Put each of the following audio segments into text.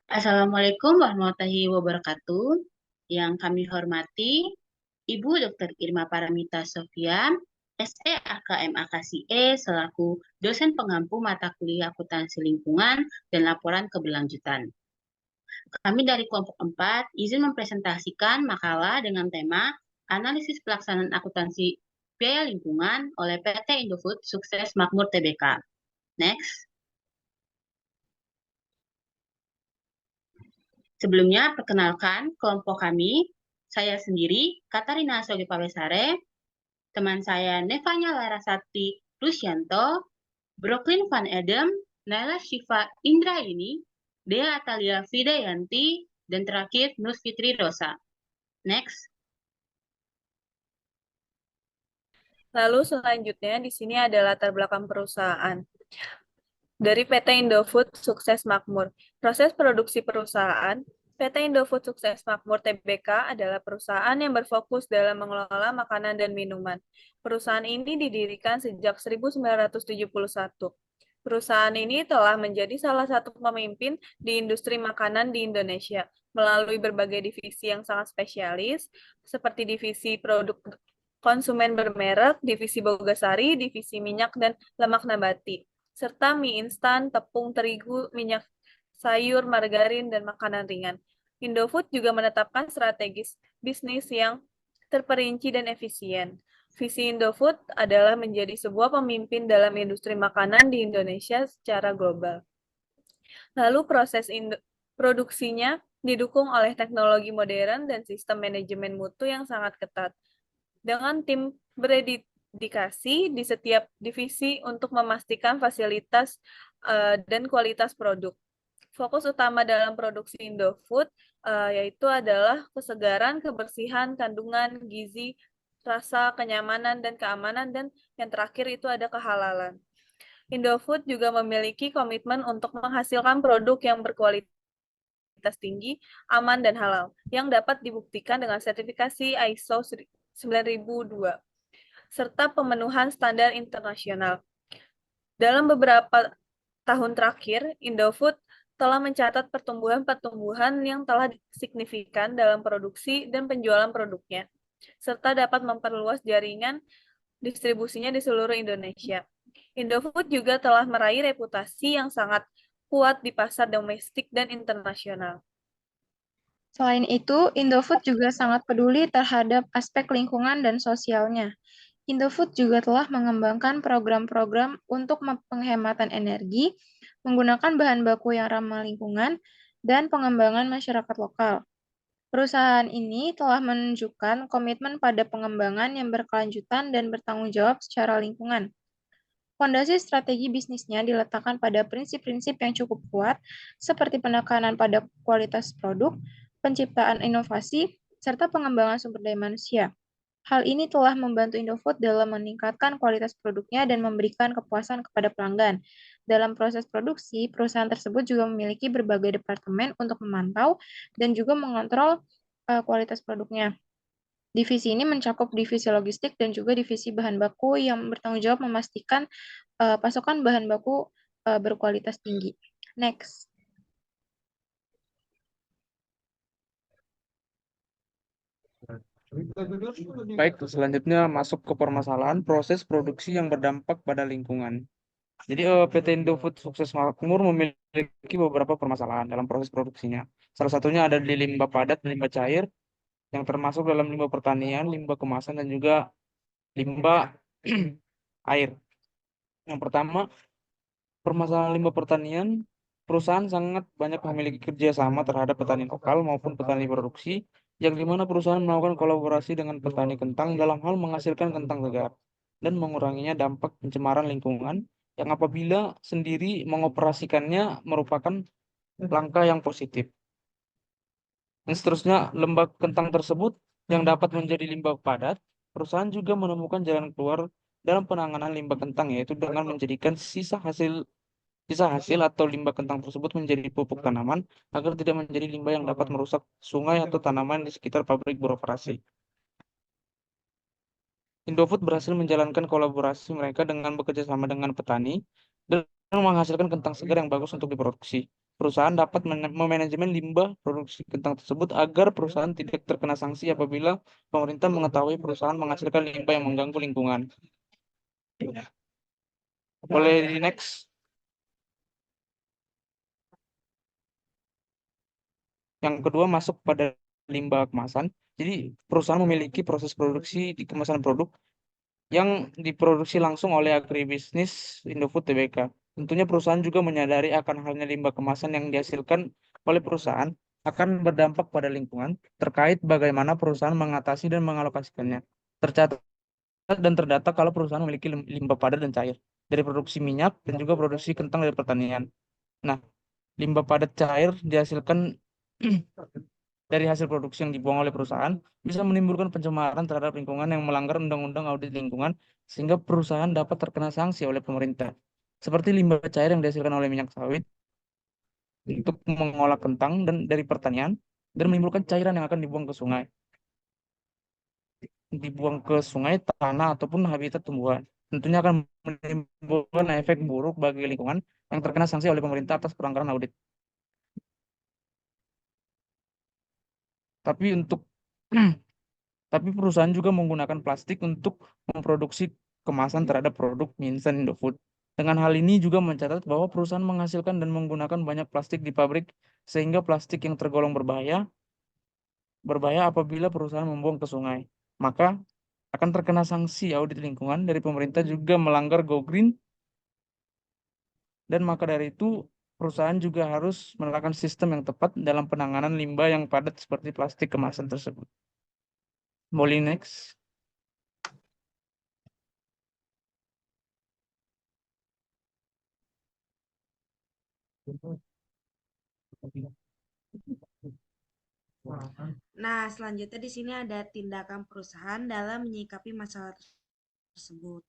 Assalamualaikum warahmatullahi wabarakatuh. Yang kami hormati Ibu Dr. Irma Paramita Sofia, SE AKM AKSIE selaku dosen pengampu mata kuliah akuntansi lingkungan dan laporan keberlanjutan. Kami dari kelompok 4 izin mempresentasikan makalah dengan tema Analisis Pelaksanaan Akuntansi Biaya Lingkungan oleh PT Indofood Sukses Makmur Tbk. Next. Sebelumnya, perkenalkan kelompok kami. Saya sendiri, Katarina Sogi Pawesare, teman saya Nevanya Larasati Rusyanto, Brooklyn Van Edem, Naila Shiva Indraini, Dea Atalia Fidayanti, dan terakhir Nus Fitri Rosa. Next. Lalu selanjutnya di sini ada latar belakang perusahaan. Dari PT Indofood Sukses Makmur. Proses produksi perusahaan, PT Indofood Sukses Makmur Tbk adalah perusahaan yang berfokus dalam mengelola makanan dan minuman. Perusahaan ini didirikan sejak 1971. Perusahaan ini telah menjadi salah satu pemimpin di industri makanan di Indonesia melalui berbagai divisi yang sangat spesialis seperti divisi produk konsumen bermerek, divisi bogasari, divisi minyak dan lemak nabati, serta mie instan, tepung terigu, minyak sayur, margarin, dan makanan ringan. Indofood juga menetapkan strategis bisnis yang terperinci dan efisien. Visi Indofood adalah menjadi sebuah pemimpin dalam industri makanan di Indonesia secara global. Lalu proses produksinya didukung oleh teknologi modern dan sistem manajemen mutu yang sangat ketat. Dengan tim berdedikasi di setiap divisi untuk memastikan fasilitas dan kualitas produk. Fokus utama dalam produksi Indofood yaitu adalah kesegaran, kebersihan, kandungan, gizi, rasa, kenyamanan, dan keamanan, dan yang terakhir itu ada kehalalan. Indofood juga memiliki komitmen untuk menghasilkan produk yang berkualitas tinggi, aman, dan halal, yang dapat dibuktikan dengan sertifikasi ISO 9002, serta pemenuhan standar internasional. Dalam beberapa tahun terakhir, Indofood telah mencatat pertumbuhan yang telah signifikan dalam produksi dan penjualan produknya, serta dapat memperluas jaringan distribusinya di seluruh Indonesia. Indofood juga telah meraih reputasi yang sangat kuat di pasar domestik dan internasional. Selain itu, Indofood juga sangat peduli terhadap aspek lingkungan dan sosialnya. Indofood juga telah mengembangkan program-program untuk penghematan energi, menggunakan bahan baku yang ramah lingkungan, dan pengembangan masyarakat lokal. Perusahaan ini telah menunjukkan komitmen pada pengembangan yang berkelanjutan dan bertanggung jawab secara lingkungan. Fondasi strategi bisnisnya diletakkan pada prinsip-prinsip yang cukup kuat, seperti penekanan pada kualitas produk, penciptaan inovasi, serta pengembangan sumber daya manusia. Hal ini telah membantu Indofood dalam meningkatkan kualitas produknya dan memberikan kepuasan kepada pelanggan. Dalam proses produksi, perusahaan tersebut juga memiliki berbagai departemen untuk memantau dan juga mengontrol kualitas produknya. Divisi ini mencakup divisi logistik dan juga divisi bahan baku yang bertanggung jawab memastikan pasokan bahan baku berkualitas tinggi. Next. Baik, selanjutnya masuk ke permasalahan proses produksi yang berdampak pada lingkungan. Jadi PT Indofood Sukses Makmur memiliki beberapa permasalahan dalam proses produksinya. Salah satunya ada di limbah padat dan limbah cair, yang termasuk dalam limbah pertanian, limbah kemasan, dan juga limbah air. Yang pertama, permasalahan limbah pertanian, perusahaan sangat banyak memiliki kerjasama terhadap petani lokal maupun petani produksi, yang dimana perusahaan melakukan kolaborasi dengan petani kentang dalam hal menghasilkan kentang segar dan menguranginya dampak pencemaran lingkungan, yang apabila sendiri mengoperasikannya merupakan langkah yang positif. Dan seterusnya, limbah kentang tersebut yang dapat menjadi limbah padat, perusahaan juga menemukan jalan keluar dalam penanganan limbah kentang, yaitu dengan menjadikan sisa hasil atau limbah kentang tersebut menjadi pupuk tanaman agar tidak menjadi limbah yang dapat merusak sungai atau tanaman di sekitar pabrik beroperasi. Indofood berhasil menjalankan kolaborasi mereka dengan bekerja sama dengan petani dan menghasilkan kentang segar yang bagus untuk diproduksi. Perusahaan dapat memanajemen limbah produksi kentang tersebut agar perusahaan tidak terkena sanksi apabila pemerintah mengetahui perusahaan menghasilkan limbah yang mengganggu lingkungan. Boleh di next. Yang kedua masuk pada limbah kemasan. Jadi perusahaan memiliki proses produksi di kemasan produk yang diproduksi langsung oleh agribisnis Indofood Tbk. Tentunya perusahaan juga menyadari akan halnya limbah kemasan yang dihasilkan oleh perusahaan akan berdampak pada lingkungan terkait bagaimana perusahaan mengatasi dan mengalokasikannya. Tercatat dan terdata kalau perusahaan memiliki limbah padat dan cair dari produksi minyak dan juga produksi kentang dari pertanian. Nah, limbah padat cair dihasilkan dari hasil produksi yang dibuang oleh perusahaan bisa menimbulkan pencemaran terhadap lingkungan yang melanggar Undang-Undang Audit Lingkungan sehingga perusahaan dapat terkena sanksi oleh pemerintah. Seperti limbah cair yang dihasilkan oleh minyak sawit untuk mengolah kentang dan dari pertanian dan menimbulkan cairan yang akan dibuang ke sungai. Dibuang ke sungai, tanah ataupun habitat tumbuhan. Tentunya akan menimbulkan efek buruk bagi lingkungan yang terkena sanksi oleh pemerintah atas pelanggaran audit. Tapi untuk Tapi perusahaan juga menggunakan plastik untuk memproduksi kemasan terhadap produk mie instan Indofood. Dengan hal ini juga mencatat bahwa perusahaan menghasilkan dan menggunakan banyak plastik di pabrik sehingga plastik yang tergolong berbahaya apabila perusahaan membuang ke sungai. Maka akan terkena sanksi audit lingkungan dari pemerintah juga melanggar Go Green dan maka dari itu perusahaan juga harus melakukan sistem yang tepat dalam penanganan limbah yang padat seperti plastik kemasan tersebut. Boleh next. Nah, selanjutnya di sini ada tindakan perusahaan dalam menyikapi masalah tersebut.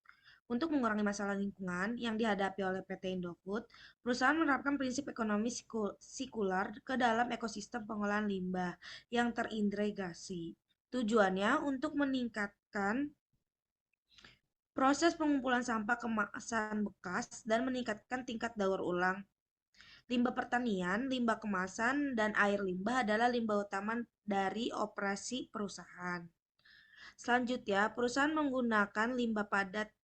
Untuk mengurangi masalah lingkungan yang dihadapi oleh PT Indofood, perusahaan menerapkan prinsip ekonomi sikular ke dalam ekosistem pengolahan limbah yang terintegrasi. Tujuannya untuk meningkatkan proses pengumpulan sampah kemasan bekas dan meningkatkan tingkat daur ulang. Limbah pertanian, limbah kemasan, dan air limbah adalah limbah utama dari operasi perusahaan. Selanjutnya, perusahaan menggunakan limbah padat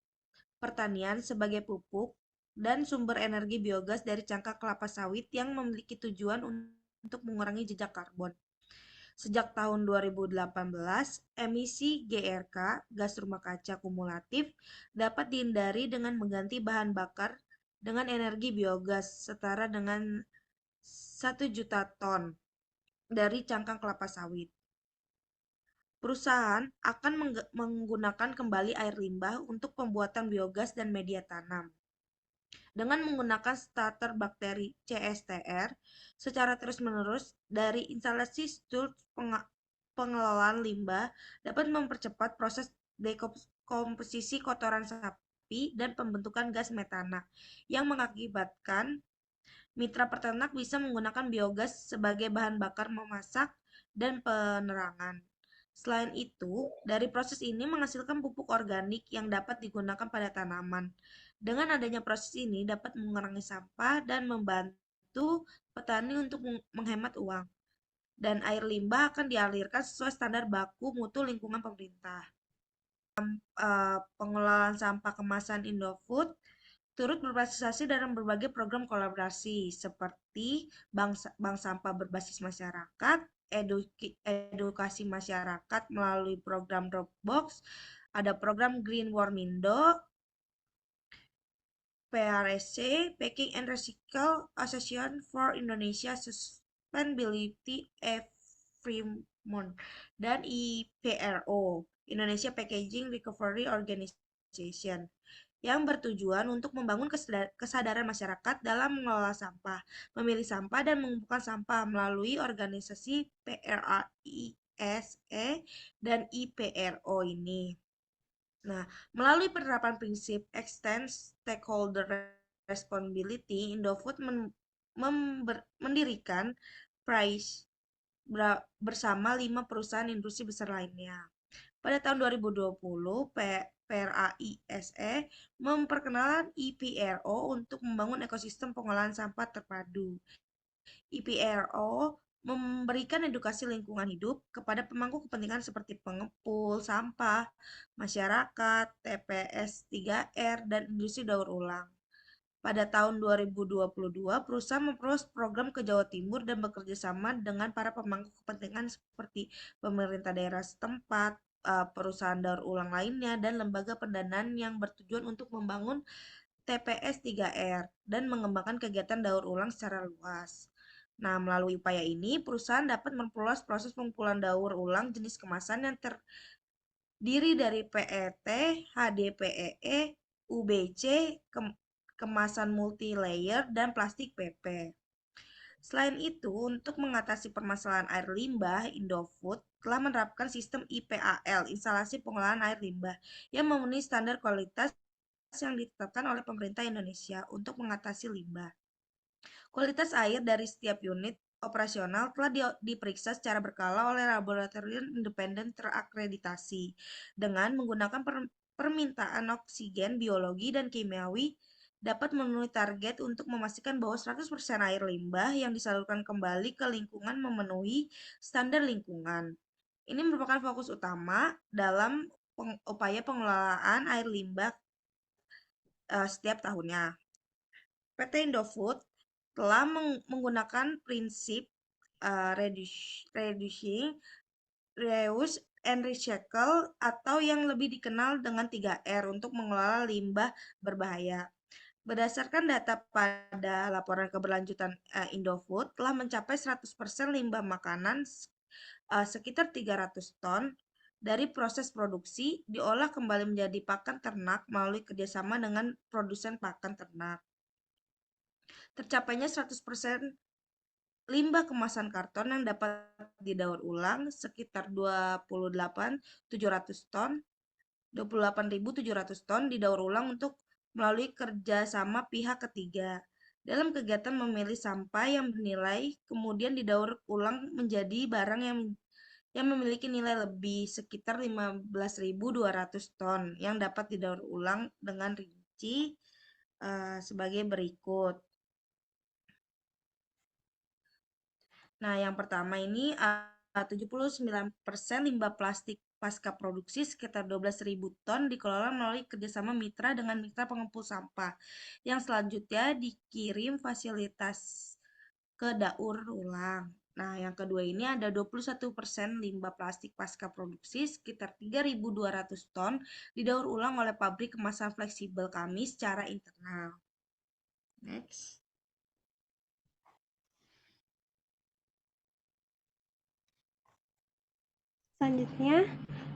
pertanian sebagai pupuk dan sumber energi biogas dari cangkang kelapa sawit yang memiliki tujuan untuk mengurangi jejak karbon. Sejak tahun 2018, emisi GRK, gas rumah kaca kumulatif, dapat dihindari dengan mengganti bahan bakar dengan energi biogas setara dengan 1 juta ton dari cangkang kelapa sawit. Perusahaan akan menggunakan kembali air limbah untuk pembuatan biogas dan media tanam. Dengan menggunakan starter bakteri CSTR secara terus-menerus dari instalasi stulp pengelolaan limbah dapat mempercepat proses dekomposisi kotoran sapi dan pembentukan gas metana yang mengakibatkan mitra peternak bisa menggunakan biogas sebagai bahan bakar memasak dan penerangan. Selain itu, dari proses ini menghasilkan pupuk organik yang dapat digunakan pada tanaman. Dengan adanya proses ini dapat mengurangi sampah dan membantu petani untuk menghemat uang. Dan air limbah akan dialirkan sesuai standar baku mutu lingkungan pemerintah. Pengelolaan sampah kemasan Indofood turut berpartisipasi dalam berbagai program kolaborasi seperti bank sampah berbasis masyarakat, edukasi masyarakat melalui program Dropbox, ada program Green Warmindo, PRSC, Packing and Recycle Association for Indonesia Sustainability Framework, dan IPRO, Indonesia Packaging Recovery Organization, yang bertujuan untuk membangun kesadaran masyarakat dalam mengelola sampah, memilih sampah, dan mengumpulkan sampah melalui organisasi PRAISE dan IPRO ini. Nah, melalui penerapan prinsip Extend Stakeholder Responsibility, Indofood mendirikan PRAISE bersama 5 perusahaan industri besar lainnya. Pada tahun 2020, PRAISE memperkenalkan IPRO untuk membangun ekosistem pengolahan sampah terpadu IPRO memberikan edukasi lingkungan hidup kepada pemangku kepentingan seperti pengepul, sampah, masyarakat, TPS 3R, dan industri daur ulang. Pada tahun 2022, perusahaan memperluas program ke Jawa Timur dan bekerja sama dengan para pemangku kepentingan seperti pemerintah daerah setempat, perusahaan daur ulang lainnya, dan lembaga pendanaan yang bertujuan untuk membangun TPS 3R dan mengembangkan kegiatan daur ulang secara luas. Nah, melalui upaya ini, perusahaan dapat memperluas proses pengumpulan daur ulang jenis kemasan yang terdiri dari PET, HDPEE, UBC, kemasan multi-layer, dan plastik PP. Selain itu, untuk mengatasi permasalahan air limbah, Indofood telah menerapkan sistem IPAL, instalasi pengolahan air limbah, yang memenuhi standar kualitas yang ditetapkan oleh pemerintah Indonesia untuk mengatasi limbah. Kualitas air dari setiap unit operasional telah diperiksa secara berkala oleh laboratorium independen terakreditasi dengan menggunakan permintaan oksigen biologi dan kimiawi dapat memenuhi target untuk memastikan bahwa 100% air limbah yang disalurkan kembali ke lingkungan memenuhi standar lingkungan. Ini merupakan fokus utama dalam upaya pengelolaan air limbah setiap tahunnya. PT Indofood telah menggunakan prinsip reducing, reuse, and recycle atau yang lebih dikenal dengan 3R untuk mengelola limbah berbahaya. Berdasarkan data pada laporan keberlanjutan Indofood telah mencapai 100% limbah makanan sekitar 300 ton dari proses produksi diolah kembali menjadi pakan ternak melalui kerjasama dengan produsen pakan ternak. Tercapainya 100% limbah kemasan karton yang dapat didaur ulang sekitar 28.700 ton, 28.700 ton didaur ulang untuk melalui kerjasama pihak ketiga. Dalam kegiatan memilih sampah yang bernilai, kemudian didaur ulang menjadi barang yang memiliki nilai lebih sekitar 15.200 ton yang dapat didaur ulang dengan rinci sebagai berikut. Nah, yang pertama ini 79% limbah plastik pasca produksi sekitar 12.000 ton dikelola melalui kerjasama mitra dengan mitra pengepul sampah yang selanjutnya dikirim fasilitas ke daur ulang. Nah, yang kedua ini ada 21% limbah plastik pasca produksi sekitar 3.200 ton didaur ulang oleh pabrik kemasan fleksibel kami secara internal. Next. Selanjutnya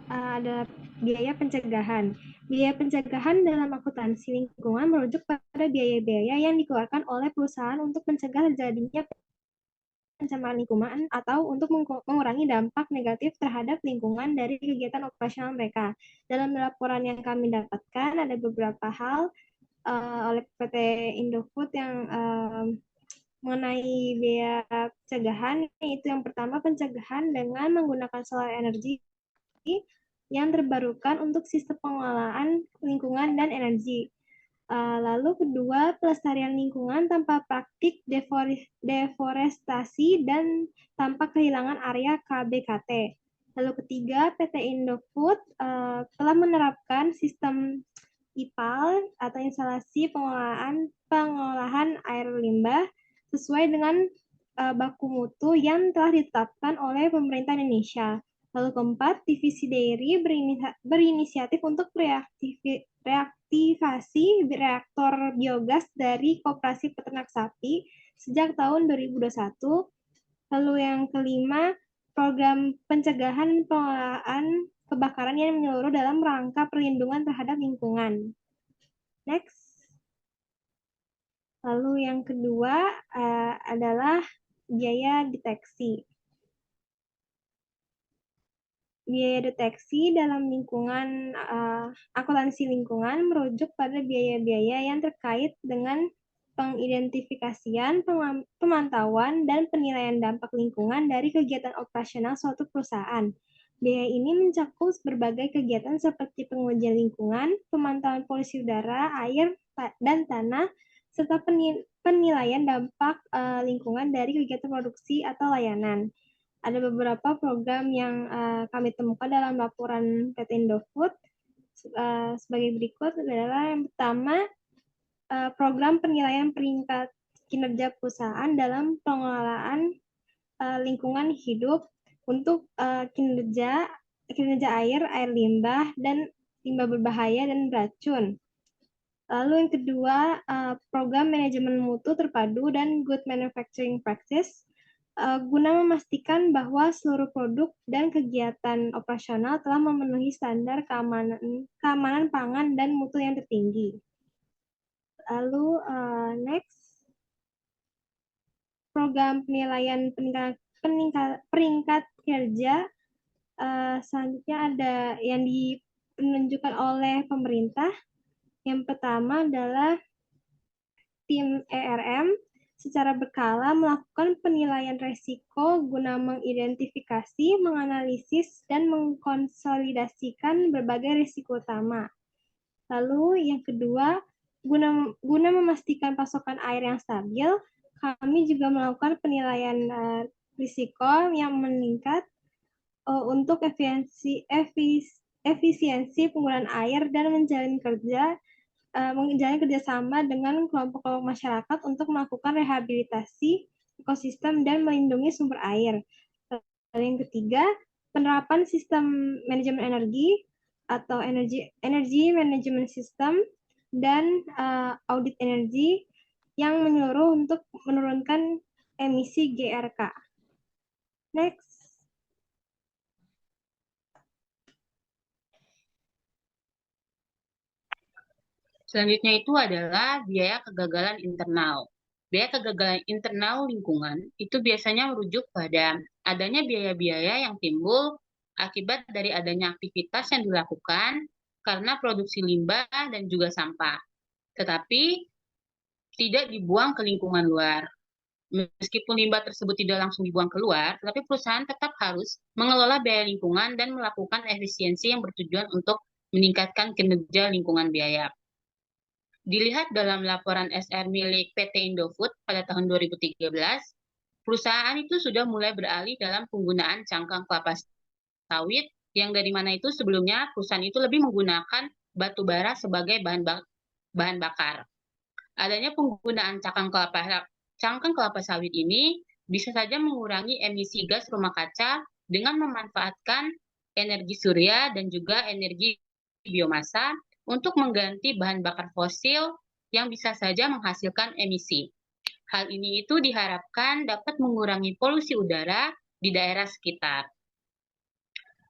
adalah biaya pencegahan. Biaya pencegahan dalam akuntansi lingkungan merujuk pada biaya-biaya yang dikeluarkan oleh perusahaan untuk mencegah terjadinya pencemaran lingkungan atau untuk mengurangi dampak negatif terhadap lingkungan dari kegiatan operasional mereka. Dalam laporan yang kami dapatkan ada beberapa hal oleh PT Indofood yang mengenai biaya pencegahan, yaitu yang pertama pencegahan dengan menggunakan solar energi yang terbarukan untuk sistem pengelolaan lingkungan dan energi. Lalu kedua, pelestarian lingkungan tanpa praktik deforestasi dan tanpa kehilangan area KBKT. Lalu ketiga, PT Indofood telah menerapkan sistem IPAL atau instalasi pengolahan air limbah sesuai dengan baku mutu yang telah ditetapkan oleh pemerintah Indonesia. Lalu keempat, Divisi Dairy berinisiatif untuk reaktivasi reaktor biogas dari Koperasi Peternak Sapi sejak tahun 2021. Lalu yang kelima, program pencegahan pengolahan kebakaran yang menyeluruh dalam rangka perlindungan terhadap lingkungan. Next. Lalu yang kedua adalah biaya deteksi. Biaya deteksi dalam lingkungan akuntansi lingkungan merujuk pada biaya-biaya yang terkait dengan pengidentifikasian, pemantauan, dan penilaian dampak lingkungan dari kegiatan operasional suatu perusahaan. Biaya ini mencakup berbagai kegiatan seperti pengujian lingkungan, pemantauan polusi udara, air, dan tanah, serta penilaian dampak lingkungan dari kegiatan produksi atau layanan. Ada beberapa program yang kami temukan dalam laporan PT Indofood sebagai berikut adalah yang pertama, program penilaian peringkat kinerja perusahaan dalam pengelolaan lingkungan hidup untuk kinerja air limbah, dan limbah berbahaya dan beracun. Lalu yang kedua, program manajemen mutu terpadu dan good manufacturing practice guna memastikan bahwa seluruh produk dan kegiatan operasional telah memenuhi standar keamanan pangan dan mutu yang tertinggi. Lalu next, program penilaian peringkat kinerja selanjutnya ada yang dipenunjukkan oleh pemerintah. Yang pertama adalah tim ERM secara berkala melakukan penilaian resiko guna mengidentifikasi, menganalisis, dan mengkonsolidasikan berbagai risiko utama. Lalu yang kedua, guna memastikan pasokan air yang stabil, kami juga melakukan penilaian risiko yang meningkat untuk efisiensi penggunaan air dan menjalin kerjasama dengan kelompok-kelompok masyarakat untuk melakukan rehabilitasi ekosistem dan melindungi sumber air. Lalu yang ketiga, penerapan sistem manajemen energi atau energy management system dan audit energi yang menyeluruh untuk menurunkan emisi GRK. Next. Selanjutnya itu adalah biaya kegagalan internal. Biaya kegagalan internal lingkungan itu biasanya merujuk pada adanya biaya-biaya yang timbul akibat dari adanya aktivitas yang dilakukan karena produksi limbah dan juga sampah, tetapi tidak dibuang ke lingkungan luar. Meskipun limbah tersebut tidak langsung dibuang keluar, tetapi perusahaan tetap harus mengelola biaya lingkungan dan melakukan efisiensi yang bertujuan untuk meningkatkan kinerja lingkungan biaya. Dilihat dalam laporan SR milik PT Indofood pada tahun 2013, perusahaan itu sudah mulai beralih dalam penggunaan cangkang kelapa sawit, yang dari mana itu sebelumnya perusahaan itu lebih menggunakan batu bara sebagai bahan bakar. Adanya penggunaan cangkang kelapa sawit ini bisa saja mengurangi emisi gas rumah kaca dengan memanfaatkan energi surya dan juga energi biomasa untuk mengganti bahan bakar fosil yang bisa saja menghasilkan emisi. Hal ini itu diharapkan dapat mengurangi polusi udara di daerah sekitar.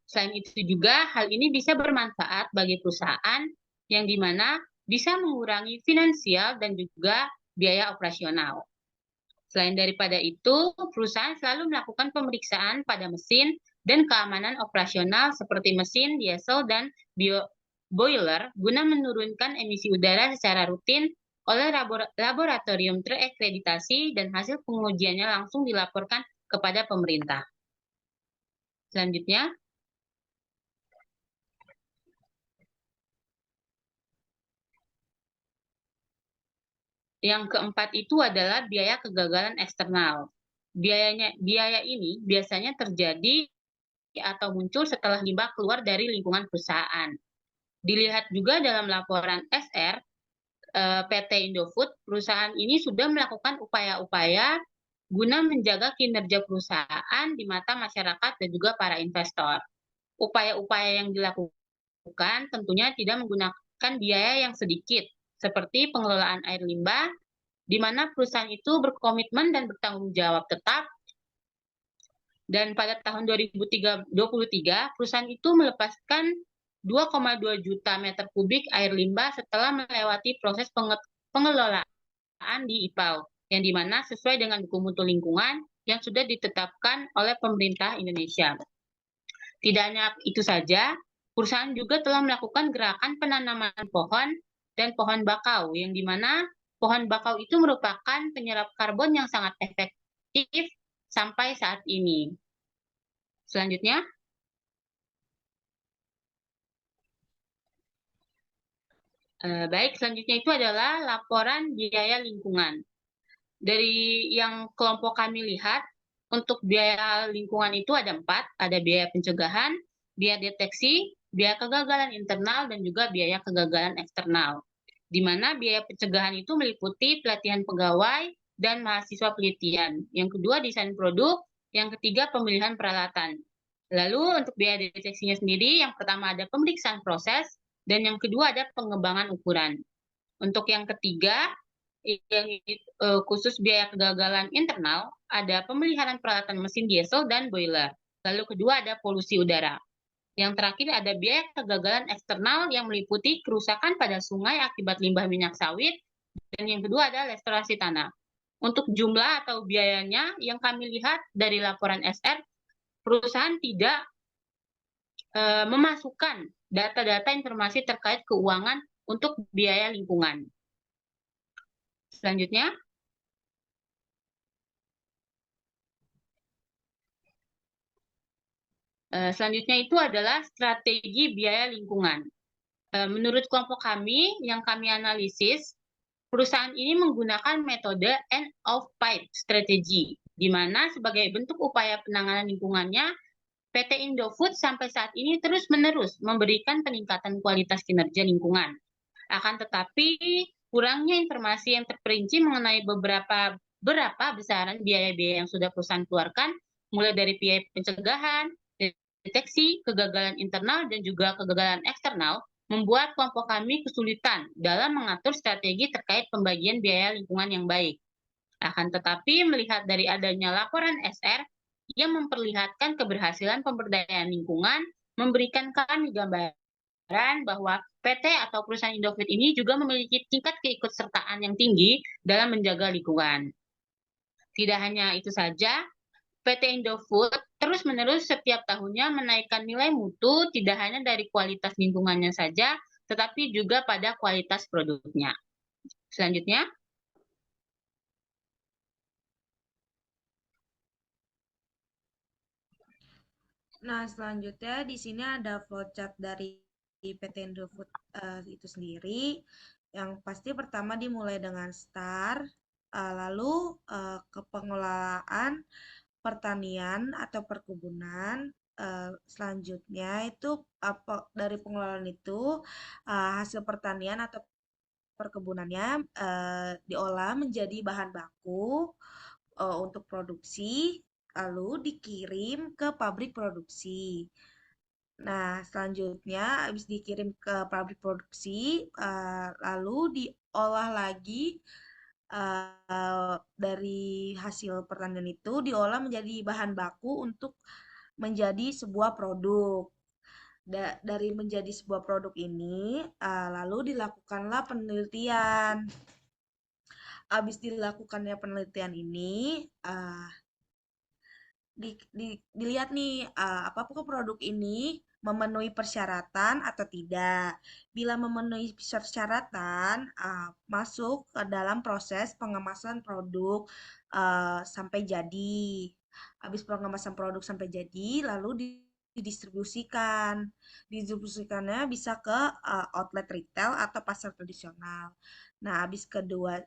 Selain itu juga, hal ini bisa bermanfaat bagi perusahaan yang dimana bisa mengurangi finansial dan juga biaya operasional. Selain daripada itu, perusahaan selalu melakukan pemeriksaan pada mesin dan keamanan operasional seperti mesin, diesel, dan boiler guna menurunkan emisi udara secara rutin oleh laboratorium terakreditasi dan hasil pengujiannya langsung dilaporkan kepada pemerintah. Selanjutnya, yang keempat itu adalah biaya kegagalan eksternal. Biaya ini biasanya terjadi atau muncul setelah limbah keluar dari lingkungan perusahaan. Dilihat juga dalam laporan SR PT Indofood, perusahaan ini sudah melakukan upaya-upaya guna menjaga kinerja perusahaan di mata masyarakat dan juga para investor. Upaya-upaya yang dilakukan tentunya tidak menggunakan biaya yang sedikit, seperti pengelolaan air limbah, di mana perusahaan itu berkomitmen dan bertanggung jawab tetap. Dan pada tahun 2023, perusahaan itu melepaskan 2,2 juta meter kubik air limbah setelah melewati proses pengelolaan di IPAU, yang dimana sesuai dengan buku mutu lingkungan yang sudah ditetapkan oleh pemerintah Indonesia. Tidak hanya itu saja, perusahaan juga telah melakukan gerakan penanaman pohon dan pohon bakau, yang dimana pohon bakau itu merupakan penyerap karbon yang sangat efektif sampai saat ini. Selanjutnya, Baik, selanjutnya itu adalah laporan biaya lingkungan. Dari yang kelompok kami lihat, untuk biaya lingkungan itu ada 4, ada biaya pencegahan, biaya deteksi, biaya kegagalan internal, dan juga biaya kegagalan eksternal. Di mana biaya pencegahan itu meliputi pelatihan pegawai dan mahasiswa penelitian. Yang kedua, desain produk. Yang ketiga, pemilihan peralatan. Lalu untuk biaya deteksinya sendiri, yang pertama ada pemeriksaan proses, dan yang kedua ada pengembangan ukuran. Untuk yang ketiga, yang khusus biaya kegagalan internal, ada pemeliharaan peralatan mesin diesel dan boiler. Lalu kedua ada polusi udara. Yang terakhir ada biaya kegagalan eksternal yang meliputi kerusakan pada sungai akibat limbah minyak sawit. Dan yang kedua ada restorasi tanah. Untuk jumlah atau biayanya yang kami lihat dari laporan SR, perusahaan tidak memasukkan data-data informasi terkait keuangan untuk biaya lingkungan. Selanjutnya, itu adalah strategi biaya lingkungan. Menurut kelompok kami, yang kami analisis, perusahaan ini menggunakan metode end of pipe strategy, di mana sebagai bentuk upaya penanganan lingkungannya, PT Indofood sampai saat ini terus-menerus memberikan peningkatan kualitas kinerja lingkungan. Akan tetapi, kurangnya informasi yang terperinci mengenai berapa besaran biaya-biaya yang sudah perusahaan keluarkan, mulai dari biaya pencegahan, deteksi, kegagalan internal, dan juga kegagalan eksternal, membuat kelompok kami kesulitan dalam mengatur strategi terkait pembagian biaya lingkungan yang baik. Akan tetapi, melihat dari adanya laporan SR yang memperlihatkan keberhasilan pemberdayaan lingkungan, memberikan kami gambaran bahwa PT atau perusahaan Indofood ini juga memiliki tingkat keikutsertaan yang tinggi dalam menjaga lingkungan. Tidak hanya itu saja, PT Indofood terus-menerus setiap tahunnya menaikkan nilai mutu tidak hanya dari kualitas lingkungannya saja, tetapi juga pada kualitas produknya. Selanjutnya, Nah, selanjutnya di sini ada flowchart dari PT Indofood itu sendiri. Yang pasti pertama dimulai dengan start, lalu ke pengelolaan pertanian atau perkebunan. Selanjutnya itu dari pengelolaan itu hasil pertanian atau perkebunannya diolah menjadi bahan baku untuk produksi, lalu dikirim ke pabrik produksi. Nah, selanjutnya habis dikirim ke pabrik produksi, lalu diolah lagi dari hasil pertanian itu diolah menjadi bahan baku untuk menjadi sebuah produk. Dari menjadi sebuah produk ini, lalu dilakukanlah penelitian. Habis dilakukannya penelitian ini, dilihat nih, apakah produk ini memenuhi persyaratan atau tidak. Bila memenuhi persyaratan, masuk ke dalam proses pengemasan produk sampai jadi. Habis pengemasan produk sampai jadi, lalu didistribusikan. Didistribusikannya bisa ke outlet retail atau pasar tradisional. Nah, habis kedua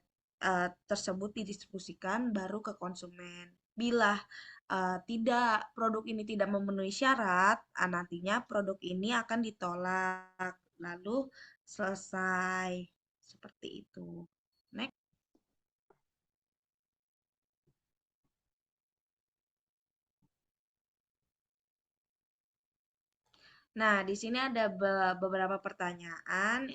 tersebut didistribusikan baru ke konsumen. Bila produk ini tidak memenuhi syarat, nantinya produk ini akan ditolak, lalu selesai. Seperti itu. Next. Nah, di sini ada beberapa pertanyaan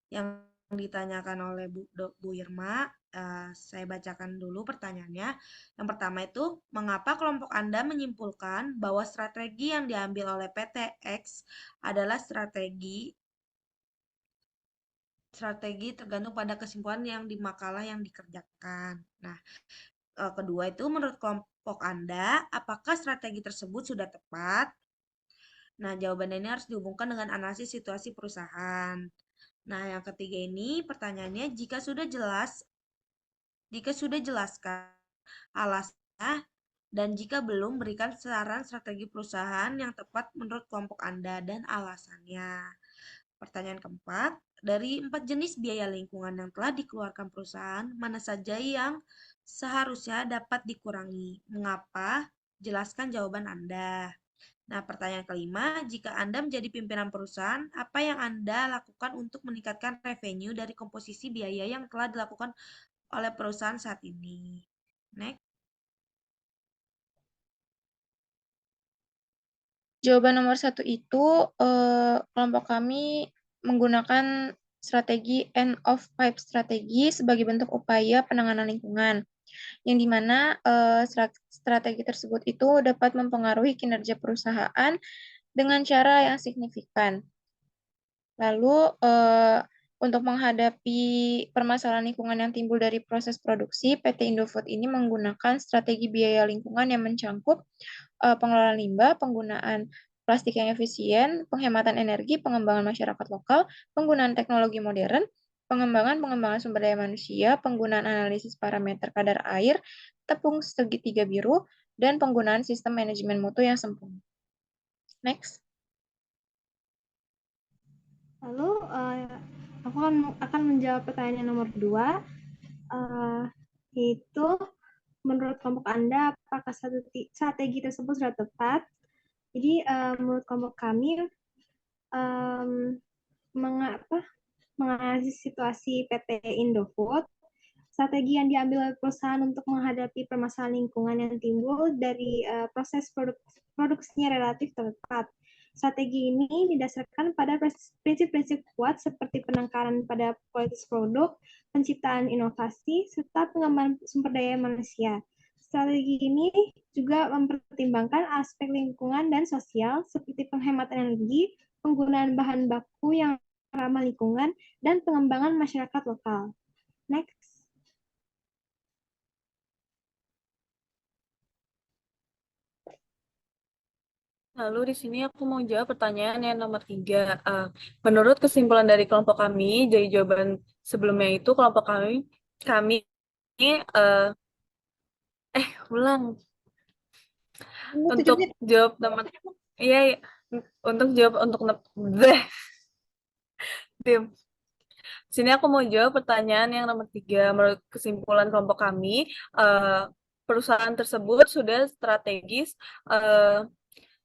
yang ditanyakan oleh Bu Irma. Saya bacakan dulu pertanyaannya. Yang pertama itu, mengapa kelompok Anda menyimpulkan bahwa strategi yang diambil oleh PTX adalah strategi tergantung pada kesimpulan yang di makalah yang dikerjakan. Nah, kedua itu, menurut kelompok Anda, apakah strategi tersebut sudah tepat? Nah, jawabannya ini harus dihubungkan dengan analisis situasi perusahaan. Nah, yang ketiga ini pertanyaannya, jika sudah jelaskan alasannya, dan jika belum, berikan saran strategi perusahaan yang tepat menurut kelompok Anda dan alasannya. Pertanyaan keempat, dari 4 jenis biaya lingkungan yang telah dikeluarkan perusahaan, mana saja yang seharusnya dapat dikurangi? Mengapa? Jelaskan jawaban Anda. Nah, pertanyaan kelima, jika Anda menjadi pimpinan perusahaan, apa yang Anda lakukan untuk meningkatkan revenue dari komposisi biaya yang telah dilakukan oleh perusahaan saat ini? Next. Jawaban nomor 1 itu kelompok kami menggunakan strategi end of pipe strategi sebagai bentuk upaya penanganan lingkungan, yang dimana strategi tersebut itu dapat mempengaruhi kinerja perusahaan dengan cara yang signifikan. Lalu untuk menghadapi permasalahan lingkungan yang timbul dari proses produksi, PT Indofood ini menggunakan strategi biaya lingkungan yang mencangkup pengelolaan limbah, penggunaan plastik yang efisien, penghematan energi, pengembangan masyarakat lokal, penggunaan teknologi modern, pengembangan sumber daya manusia, penggunaan analisis parameter kadar air, tepung segitiga biru, dan penggunaan sistem manajemen mutu yang sempurna. Next. Lalu aku akan menjawab pertanyaan nomor 2, yaitu menurut kelompok Anda apakah strategi tersebut sudah tepat? Jadi menurut kelompok kami menganalisis situasi PT Indofood, strategi yang diambil oleh perusahaan untuk menghadapi permasalahan lingkungan yang timbul dari proses produksinya relatif tepat. Strategi ini didasarkan pada prinsip-prinsip kuat seperti penekanan pada kualitas produk, penciptaan inovasi, serta pengembangan sumber daya manusia. Strategi ini juga mempertimbangkan aspek lingkungan dan sosial seperti penghematan energi, penggunaan bahan baku yang ramah lingkungan, dan pengembangan masyarakat lokal. Next. Lalu di sini aku mau jawab pertanyaan yang nomor 3. Menurut kesimpulan dari kelompok kami, dari jawaban sebelumnya itu kelompok kami ulang. Untuk jawab nomor iya, untuk jawab untuk tim. Sini aku mau jawab pertanyaan yang nomor 3. Menurut kesimpulan kelompok kami, perusahaan tersebut sudah strategis,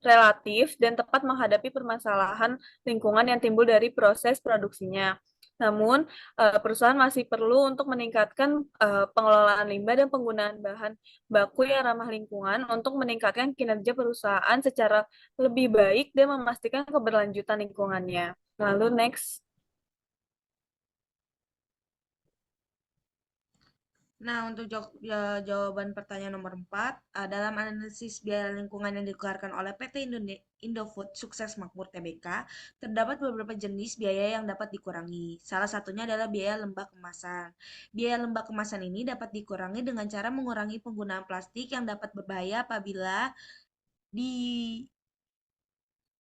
relatif, dan tepat menghadapi permasalahan lingkungan yang timbul dari proses produksinya. Namun, perusahaan masih perlu untuk meningkatkan pengelolaan limbah dan penggunaan bahan baku yang ramah lingkungan untuk meningkatkan kinerja perusahaan secara lebih baik dan memastikan keberlanjutan lingkungannya. Lalu next. Nah, untuk jawaban pertanyaan nomor 4, dalam analisis biaya lingkungan yang dikeluarkan oleh PT Indofood Sukses Makmur Tbk, terdapat beberapa jenis biaya yang dapat dikurangi. Salah satunya adalah biaya limbah kemasan. Biaya limbah kemasan ini dapat dikurangi dengan cara mengurangi penggunaan plastik yang dapat berbahaya apabila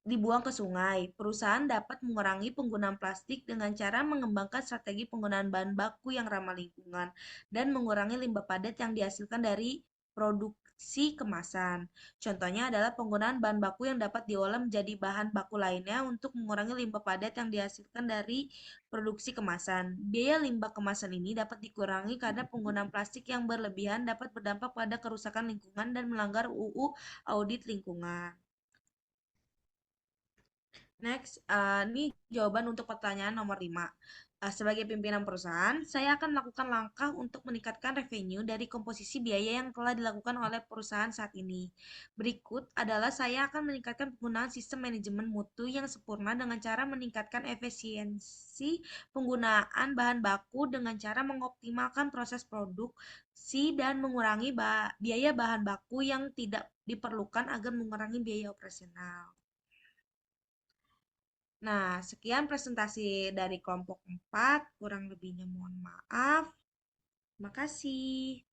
dibuang ke sungai. Perusahaan dapat mengurangi penggunaan plastik dengan cara mengembangkan strategi penggunaan bahan baku yang ramah lingkungan dan mengurangi limbah padat yang dihasilkan dari produksi kemasan. Contohnya adalah penggunaan bahan baku yang dapat diolah menjadi bahan baku lainnya untuk mengurangi limbah padat yang dihasilkan dari produksi kemasan. Biaya limbah kemasan ini dapat dikurangi karena penggunaan plastik yang berlebihan dapat berdampak pada kerusakan lingkungan dan melanggar UU Audit Lingkungan. Next, ini jawaban untuk pertanyaan nomor 5. Sebagai pimpinan perusahaan, saya akan melakukan langkah untuk meningkatkan revenue dari komposisi biaya yang telah dilakukan oleh perusahaan saat ini. Berikut adalah saya akan meningkatkan penggunaan sistem manajemen mutu yang sempurna dengan cara meningkatkan efisiensi penggunaan bahan baku dengan cara mengoptimalkan proses produksi dan mengurangi biaya bahan baku yang tidak diperlukan agar mengurangi biaya operasional. Nah, sekian presentasi dari kelompok 4. Kurang lebihnya mohon maaf. Terima kasih.